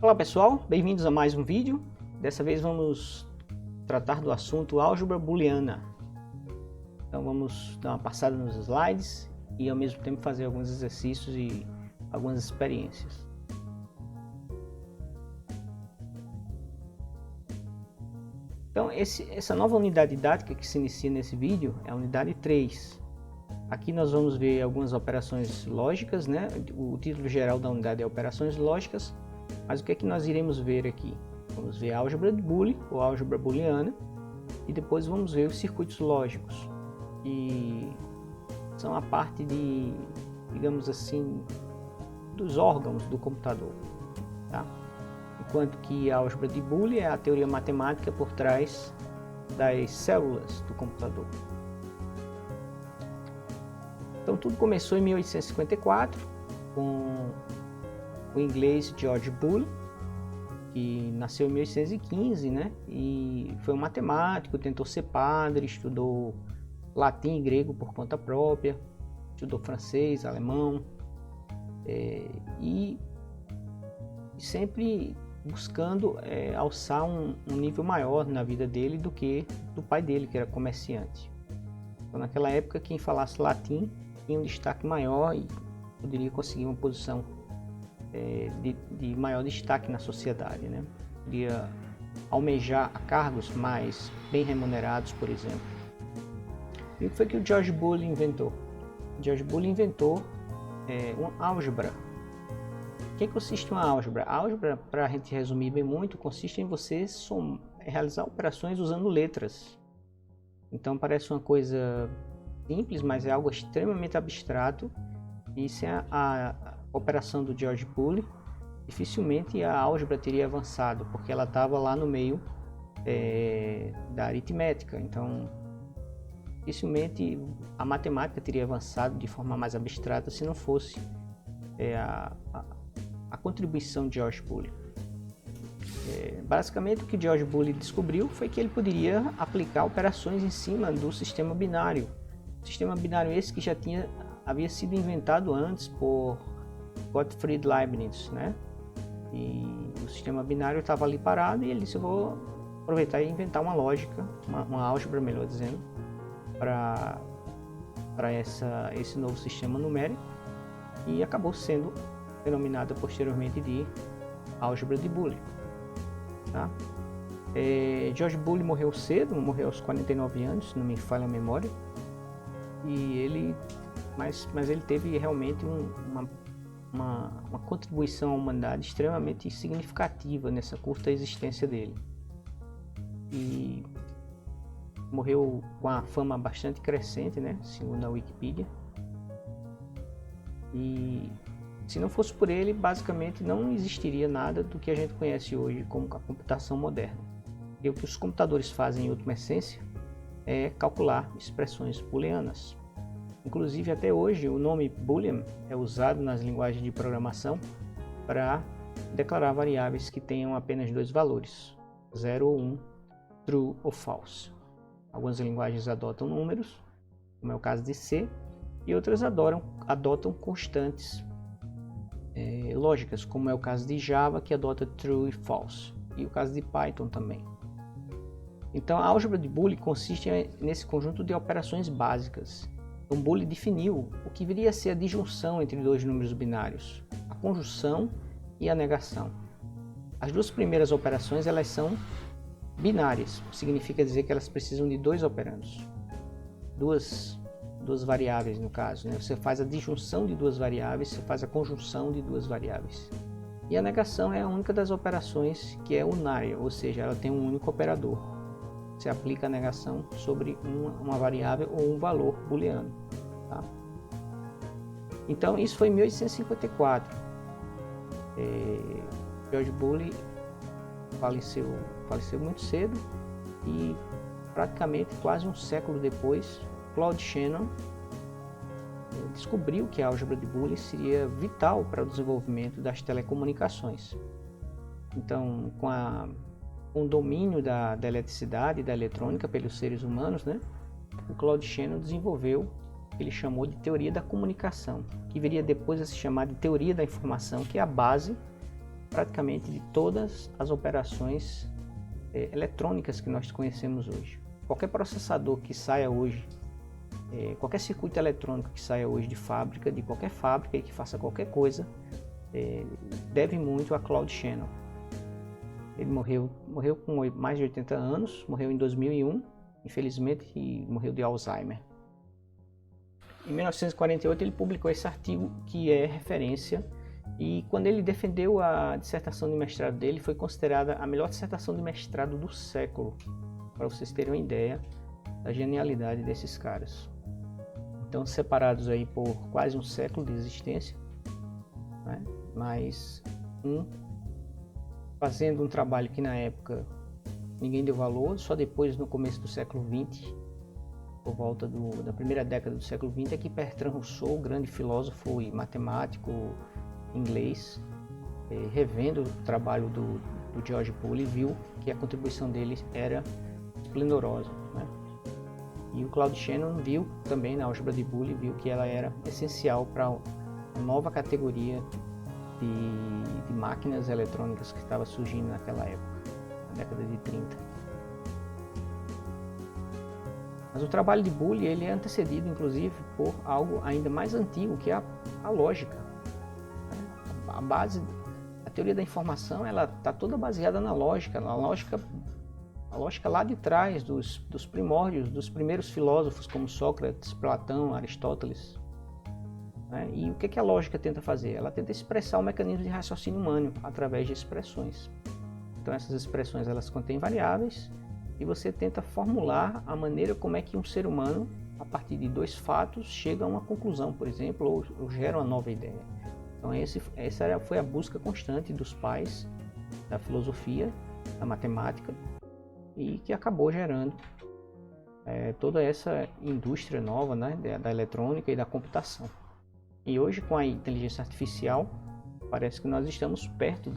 Olá pessoal, bem-vindos a mais um vídeo. Dessa vez vamos tratar do assunto álgebra booleana. Então vamos dar uma passada nos slides e ao mesmo tempo fazer alguns exercícios e algumas experiências. Então essa nova unidade didática que se inicia nesse vídeo é a unidade 3. Aqui nós vamos ver algumas operações lógicas, né? O título geral da unidade é operações lógicas, mas o que é que nós iremos ver aqui? Vamos ver a álgebra de Boole, ou álgebra booleana, e depois vamos ver os circuitos lógicos, que são a parte de, digamos assim, dos órgãos do computador, tá? Enquanto que a álgebra de Boole é a teoria matemática por trás das células do computador. Então tudo começou em 1854 com o inglês George Boole, que nasceu em 1815, né? E foi um matemático, tentou ser padre, estudou latim e grego por conta própria, estudou francês, alemão, e sempre buscando alçar um nível maior na vida dele do que do pai dele, que era comerciante. Então, naquela época, quem falasse latim tinha um destaque maior e poderia conseguir uma posição de maior destaque na sociedade, né? Podia almejar a cargos mais bem remunerados, por exemplo. E o que foi que o George Boole inventou? O George Boole inventou uma álgebra. O que consiste uma álgebra? A álgebra, para a gente resumir bem muito, consiste em você realizar operações usando letras. Então parece uma coisa simples, mas é algo extremamente abstrato. E sem a operação do George Boole, dificilmente a álgebra teria avançado, porque ela estava lá no meio da aritmética. Então dificilmente a matemática teria avançado de forma mais abstrata se não fosse a contribuição de George Boole. Basicamente o que George Boole descobriu foi que ele poderia aplicar operações em cima do sistema binário. Sistema binário esse que já havia sido inventado antes por Gottfried Leibniz, né? E o sistema binário estava ali parado e ele disse: eu vou aproveitar e inventar uma lógica, uma álgebra, melhor dizendo, para esse novo sistema numérico, e acabou sendo denominada posteriormente de álgebra de Boole, tá? George Boole morreu cedo, morreu aos 49 anos, se não me falha a memória, mas ele teve realmente uma contribuição à humanidade extremamente significativa nessa curta existência dele. E morreu com a fama bastante crescente, né, segundo a Wikipedia. E se não fosse por ele, basicamente não existiria nada do que a gente conhece hoje como a computação moderna. E o que os computadores fazem em última essência é calcular expressões booleanas. Inclusive até hoje o nome Boolean é usado nas linguagens de programação para declarar variáveis que tenham apenas dois valores, 0 ou 1, true ou false. Algumas linguagens adotam números, como é o caso de C, e outras adotam constantes lógicas, como é o caso de Java, que adota true e false, e o caso de Python também. Então a álgebra de Boole consiste nesse conjunto de operações básicas. Então Boole definiu o que viria a ser a disjunção entre dois números binários, a conjunção e a negação. As duas primeiras operações elas são binárias, significa dizer que elas precisam de dois operandos, duas variáveis no caso, né? Você faz a disjunção de duas variáveis, você faz a conjunção de duas variáveis. E a negação é a única das operações que é unária, ou seja, ela tem um único operador. Você aplica a negação sobre uma variável ou um valor booleano, tá? Então isso foi em 1854. George Boole faleceu muito cedo e praticamente quase um século depois, Claude Shannon descobriu que a álgebra de Boole seria vital para o desenvolvimento das telecomunicações. Então, com o domínio da eletricidade e da eletrônica pelos seres humanos, né, o Claude Shannon desenvolveu o que ele chamou de teoria da comunicação, que viria depois a se chamar de teoria da informação, que é a base praticamente de todas as operações eletrônicas que nós conhecemos hoje. Qualquer processador que saia hoje, qualquer circuito eletrônico que saia hoje de fábrica, de qualquer fábrica e que faça qualquer coisa, deve muito a Claude Shannon. Ele morreu com mais de 80 anos, morreu em 2001, infelizmente, e morreu de Alzheimer. Em 1948 ele publicou esse artigo que é referência, e quando ele defendeu a dissertação de mestrado dele, foi considerada a melhor dissertação de mestrado do século, para vocês terem uma ideia da genialidade desses caras. Então, separados aí por quase um século de existência, né? Mas fazendo um trabalho que na época ninguém deu valor, só depois, no começo do século XX, por volta da primeira década do século XX, é que Bertrand Russell, grande filósofo e matemático inglês, revendo o trabalho do George Boole, viu que a contribuição dele era esplendorosa, né? E o Claude Shannon viu também na álgebra de Boole, viu que ela era essencial para uma nova categoria de máquinas eletrônicas que estava surgindo naquela época, na década de 30. Mas o trabalho de Boole ele é antecedido, inclusive, por algo ainda mais antigo, que é a lógica. A base, a teoria da informação, ela está toda baseada na lógica, a lógica lá de trás dos primórdios, dos primeiros filósofos como Sócrates, Platão, Aristóteles. Né? E o que a lógica tenta fazer? Ela tenta expressar o mecanismo de raciocínio humano através de expressões. Então essas expressões elas contêm variáveis e você tenta formular a maneira como é que um ser humano, a partir de dois fatos, chega a uma conclusão, por exemplo, ou gera uma nova ideia. Então essa foi a busca constante dos pais da filosofia, da matemática, e que acabou gerando toda essa indústria nova, né, da eletrônica e da computação. E hoje, com a inteligência artificial, parece que nós estamos perto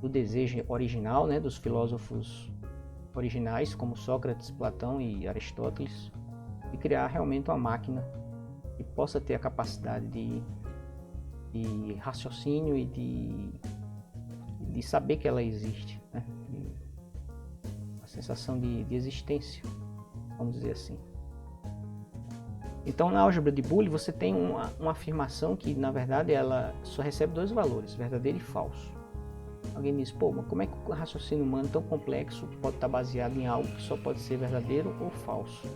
do desejo original, né, dos filósofos originais, como Sócrates, Platão e Aristóteles, de criar realmente uma máquina que possa ter a capacidade de raciocínio e de saber que ela existe, né? A sensação de existência, vamos dizer assim. Então, na álgebra de Boole, você tem uma afirmação que, na verdade, ela só recebe dois valores, verdadeiro e falso. Alguém diz, pô, mas como é que o raciocínio humano tão complexo pode estar baseado em algo que só pode ser verdadeiro ou falso?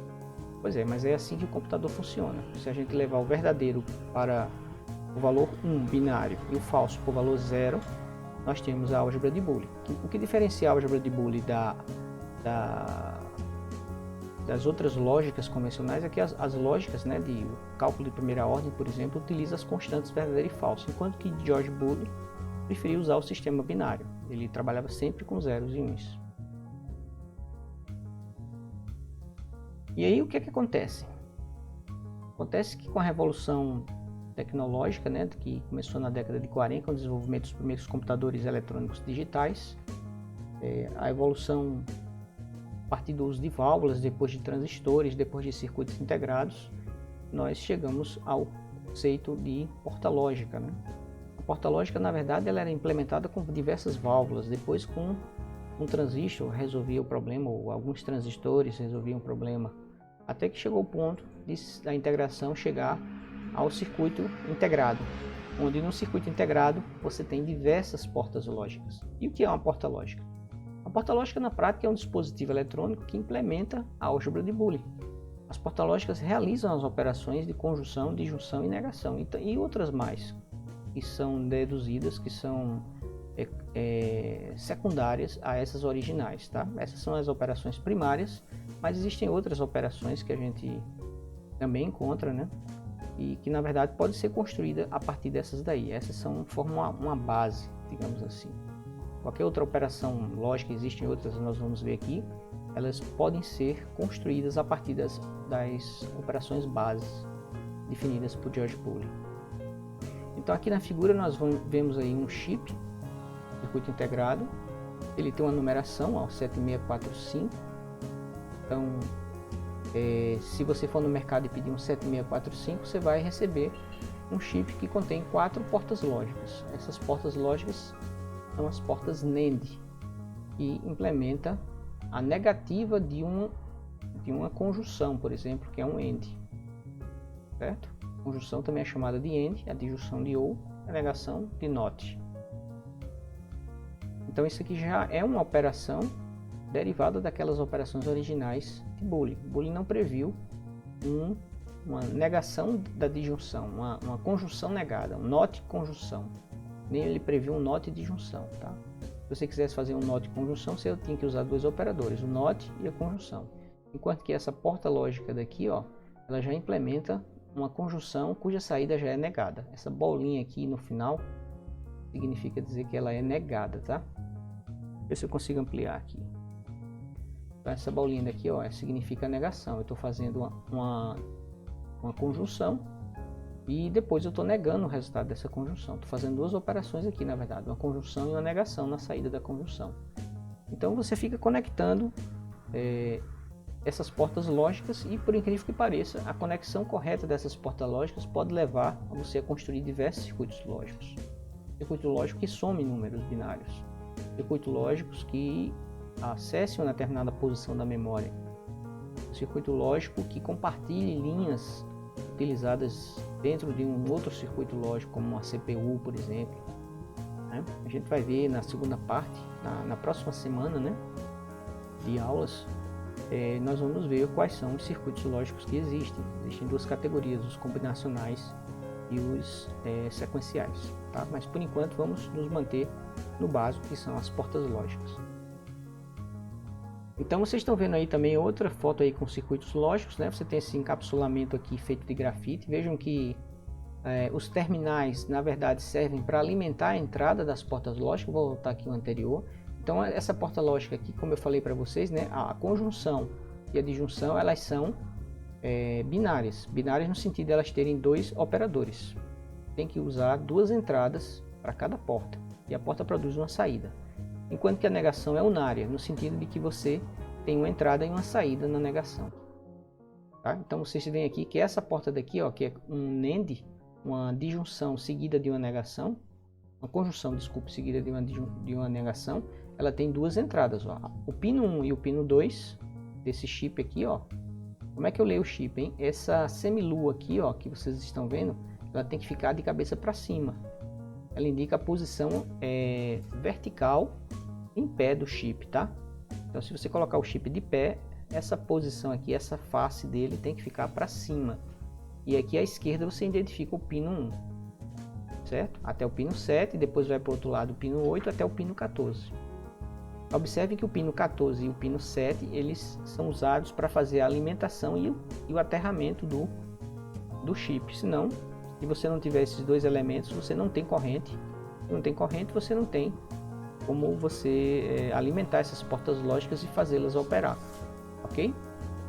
Pois é, mas é assim que o computador funciona. Se a gente levar o verdadeiro para o valor 1 binário e o falso para o valor 0, nós temos a álgebra de Boole. O que diferencia a álgebra de Boole das outras lógicas convencionais é que as lógicas, né, de cálculo de primeira ordem, por exemplo, utilizam as constantes verdadeiro e falso, enquanto que George Boole preferia usar o sistema binário. Ele trabalhava sempre com zeros e uns. E aí o que acontece? Acontece que com a revolução tecnológica, né, que começou na década de 40, com o desenvolvimento dos primeiros computadores eletrônicos digitais, a evolução a partir do uso de válvulas, depois de transistores, depois de circuitos integrados, nós chegamos ao conceito de porta-lógica, né? A porta-lógica, na verdade, ela era implementada com diversas válvulas, depois com um transistor resolvia o problema, ou alguns transistores resolviam o problema, até que chegou o ponto da integração chegar ao circuito integrado, onde no circuito integrado você tem diversas portas lógicas. E o que é uma porta lógica? A porta lógica na prática é um dispositivo eletrônico que implementa a álgebra de Boole. As portas lógicas realizam as operações de conjunção, disjunção e negação, e outras mais, que são deduzidas, que são secundárias a essas originais, tá? Essas são as operações primárias, mas existem outras operações que a gente também encontra, né? E que na verdade pode ser construída a partir dessas daí. Essas formam uma base, digamos assim. Qualquer outra operação lógica, existem outras, nós vamos ver aqui, elas podem ser construídas a partir das operações bases definidas por George Boole. Então aqui na figura nós vemos aí um chip, circuito integrado, ele tem uma numeração, ó, 7645, então se você for no mercado e pedir um 7645, você vai receber um chip que contém 4 portas lógicas. Essas portas lógicas são as portas NAND, que implementa a negativa de uma conjunção, por exemplo, que é um AND, certo? A conjunção também é chamada de AND, a disjunção de OR, a negação de NOT. Então isso aqui já é uma operação derivada daquelas operações originais de Boolean. Boolean não previu uma negação da disjunção, uma conjunção negada, um NOT conjunção. Nem ele previu um NOT disjunção, tá? Se você quisesse fazer um NOT conjunção, você tinha que usar dois operadores, o NOT e a conjunção. Enquanto que essa porta lógica daqui, ó, ela já implementa uma conjunção cuja saída já é negada. Essa bolinha aqui no final significa dizer que ela é negada, tá? Ver se eu consigo ampliar aqui. Então, essa bolinha daqui, ó, significa negação. Eu estou fazendo uma conjunção e depois eu estou negando o resultado dessa conjunção. Estou fazendo duas operações aqui, na verdade, uma conjunção e uma negação na saída da conjunção. Então você fica conectando essas portas lógicas e, por incrível que pareça, a conexão correta dessas portas lógicas pode levar a você a construir diversos circuitos lógicos. Circuito lógico que some números binários. Circuito lógicos que acessem uma determinada posição da memória. Circuito lógico que compartilhe linhas utilizadas dentro de um outro circuito lógico, como uma CPU, por exemplo. A gente vai ver na segunda parte, na próxima semana, né, de aulas, nós vamos ver quais são os circuitos lógicos que existem. Existem duas categorias, os combinacionais e os sequenciais, tá? Mas por enquanto vamos nos manter no básico, que são as portas lógicas. Então vocês estão vendo aí também outra foto aí com circuitos lógicos, né? Você tem esse encapsulamento aqui feito de grafite. Vejam que os terminais, na verdade, servem para alimentar a entrada das portas lógicas. Vou voltar aqui o anterior. Então essa porta lógica aqui, como eu falei para vocês, né? A conjunção e a disjunção, elas são binárias. Binárias no sentido de elas terem dois operadores. Tem que usar duas entradas para cada porta. E a porta produz uma saída. Enquanto que a negação é unária, no sentido de que você tem uma entrada e uma saída na negação. Tá? Então vocês veem aqui que essa porta daqui, ó, que é um NAND, uma disjunção seguida de uma negação, uma conjunção, desculpe, seguida de uma negação, ela tem duas entradas. Ó. O pino 1 e o pino 2 desse chip aqui, ó. Como é que eu leio o chip, hein? Essa semilua aqui, ó, que vocês estão vendo, ela tem que ficar de cabeça para cima. Ela indica a posição vertical em pé do chip, tá? Então se você colocar o chip de pé, essa posição aqui, essa face dele tem que ficar para cima. E aqui à esquerda você identifica o pino 1, certo? Até o pino 7, depois vai para o outro lado o pino 8 até o pino 14. Observe que o pino 14 e o pino 7, eles são usados para fazer a alimentação e o aterramento do chip. Senão, se você não tiver esses dois elementos, você não tem corrente. Se não tem corrente, você não tem como você alimentar essas portas lógicas e fazê-las operar, ok?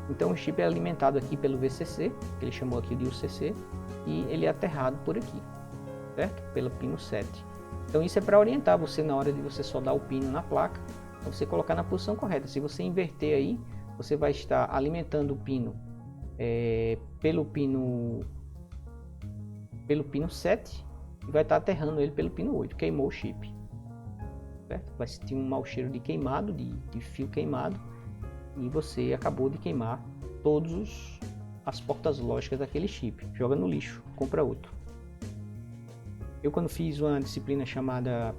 Então o chip é alimentado aqui pelo VCC, que ele chamou aqui de UCC, e ele é aterrado por aqui, certo? Pelo pino 7. Então isso é para orientar você na hora de você soldar o pino na placa, para você colocar na posição correta. Se você inverter aí, você vai estar alimentando o pino pelo pino 7 e vai estar aterrando ele pelo pino 8, queimou o chip. Certo? Vai sentir um mau cheiro de queimado, de fio queimado, e você acabou de queimar todas as portas lógicas daquele chip. Joga no lixo, compra outro. Eu, quando fiz uma disciplina chamada,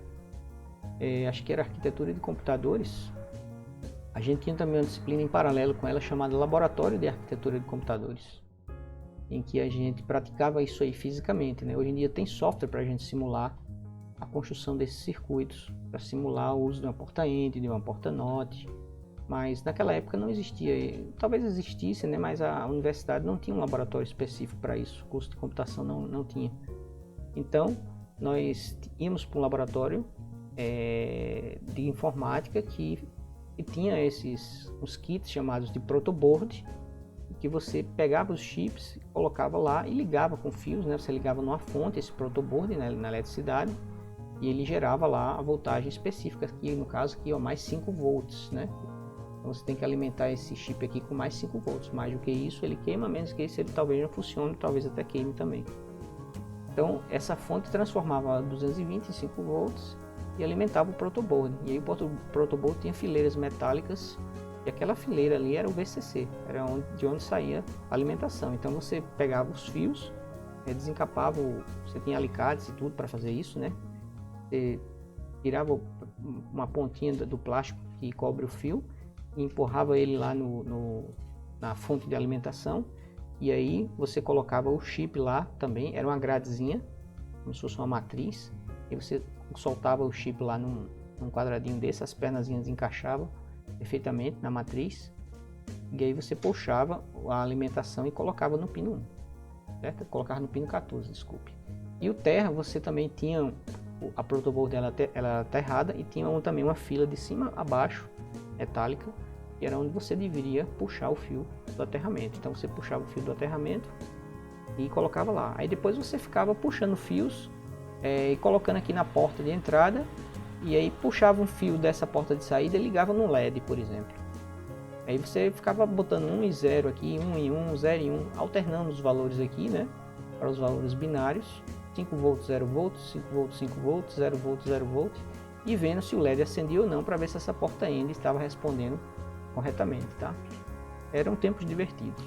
acho que era arquitetura de computadores, a gente tinha também uma disciplina em paralelo com ela chamada laboratório de arquitetura de computadores, em que a gente praticava isso aí fisicamente, né? Hoje em dia tem software para a gente simular a construção desses circuitos, para simular o uso de uma porta END, de uma porta NOT, mas naquela época não existia, talvez existisse, né? Mas a universidade não tinha um laboratório específico para isso, o curso de computação não tinha. Então nós íamos para um laboratório de informática que tinha uns kits chamados de protoboard, que você pegava os chips, colocava lá e ligava com fios, né? Você ligava numa fonte esse protoboard, né, na eletricidade, e ele gerava lá a voltagem específica, aqui no caso aqui, ó, mais 5 volts, né? Então você tem que alimentar esse chip aqui com mais 5 volts, mais do que isso ele queima, menos que isso ele talvez não funcione, talvez até queime também. Então essa fonte transformava 220 em 5 volts e alimentava o protoboard. E aí o protoboard tinha fileiras metálicas e aquela fileira ali era o VCC, era de onde saía a alimentação. Então você pegava os fios, desencapava, você tinha alicates e tudo para fazer isso, né? Você tirava uma pontinha do plástico que cobre o fio e empurrava ele lá na fonte de alimentação, e aí você colocava o chip lá também, era uma gradezinha, como se fosse uma matriz, e você soltava o chip lá num quadradinho desse, as pernazinhas encaixavam perfeitamente na matriz, e aí você puxava a alimentação e colocava no pino 1, certo? Colocava no pino 14, desculpe. E o terra, você também tinha a protoboard dela era aterrada e tinha também uma fila de cima a baixo, metálica, que era onde você deveria puxar o fio do aterramento. Então você puxava o fio do aterramento e colocava lá. Aí depois você ficava puxando fios e colocando aqui na porta de entrada, e aí puxava um fio dessa porta de saída e ligava no LED, por exemplo. Aí você ficava botando 1 e 0 aqui, 1 e 1, 0 e 1, alternando os valores aqui, né, para os valores binários, 5 volts, 0 volts, 5 volts, 5 volts, 0 volts, 0 volts, e vendo se o LED acendia ou não, para ver se essa porta ainda estava respondendo corretamente, tá? Eram tempos divertidos.